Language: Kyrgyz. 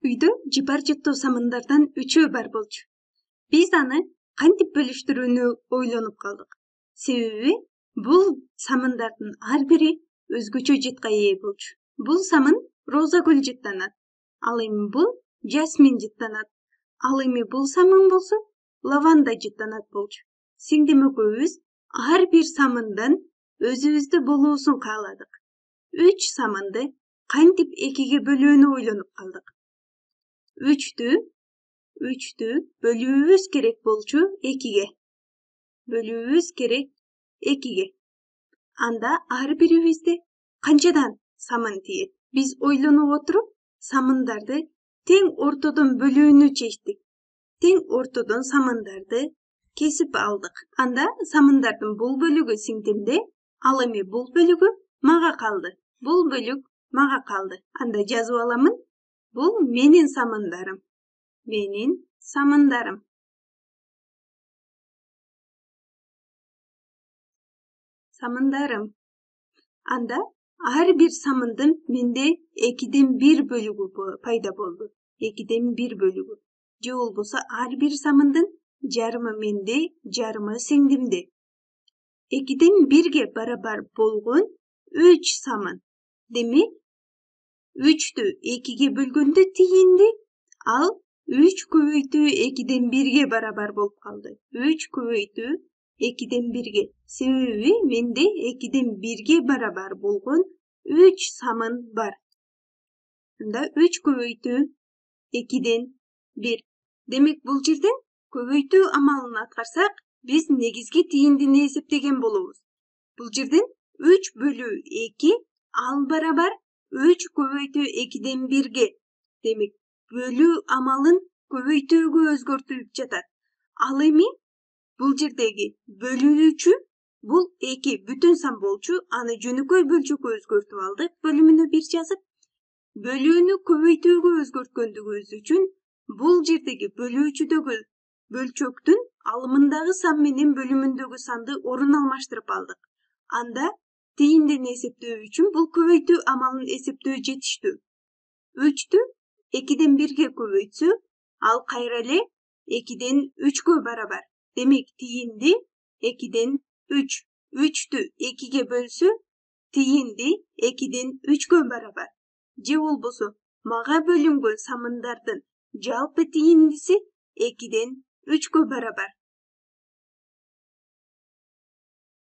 Үйдө жыпар жыттуу самындардан 3 бар болчу. Биз аны кантип бөлүштүрүүнү ойлонуп калдык. Себеби бул самындардын ар бири өзгөчө жытка ээ болчу. Бул самын роза гүл жыттанат. Ал эми бул жасмин жыттанат. Ал эми бул самын болсо лаванда жыттанат болчу. Сиңдим экөөбүз ар бир самындан өзүбүздө болуусун кааладык. 3 самынды кантип экиге бөлүүнү ойлонуп калдык. 3тү бөлүүбүз керек болчу экиге. Анда ар бирибизде канчадан самын тиет? Биз ойлонуп отуруп самындарды тең ортодон бөлүүнү чечтик. Тең ортодон самындарды кесип алдык. Анда самындардын бул бөлүгү сиңдимде, ал эми бул бөлүгү мага калды. Анда жазып аламын. Бул менин самындарым. Анда ар бир самындын менде 2/1 бөлүгү пайда болду. 2/1 бөлүгү. Же болбосо ар бир самындын жарымы менде, жарымы сиңдимде. 2/1ге барабар болгон 3 самын. Демек 3тү 2ге бөлгөндө тийинди, ал 3 көбөйтүү 2/1ге барабар болуп калды. 3 көбөйтүү 2/1ге. Себеби менде 2/1ге барабар болгон 3 самын бар. Анда 3 көбөйтүү 2/1. Демек бул жерден көбөйтүү амалын аткарсак, биз негизги тииндини эсептеген болобуз. Бул жерден 3/2 ал барабар 3 көбөйтүү 2/1ге. Демек бөлүү амалын көбөйтүүгө өзгөртүп жатат. Ал эми бул жердеги бөлүүчү бул 2 бүтүн сан болчу. Аны жөнөкөй бөлчөккө өзгөртүп алдык, бөлүмүнө 1 жазып. Бөлүүнү көбөйтүүгө өзгөрткөндүгүбүз үчүн бул жердеги бөлүүчүдөгү бөлчөктүн алымындагы сан менен бөлүмүндөгү санды орун алмаштырып алдык. Анда тииндини эсептөө үчүн бул көбөйтүү амалын эсептөө жетиштүү. 3тү 2/1ге көбөйтсө, ал кайра эле 2/3гө барабар. Демек тиинди 2/3. 3тү 2ге бөлсө, тиинди 2/3гө барабар. Же болбосо мага бөлүнгөн самындардын жалпы тииндиси 2/3гө барабар.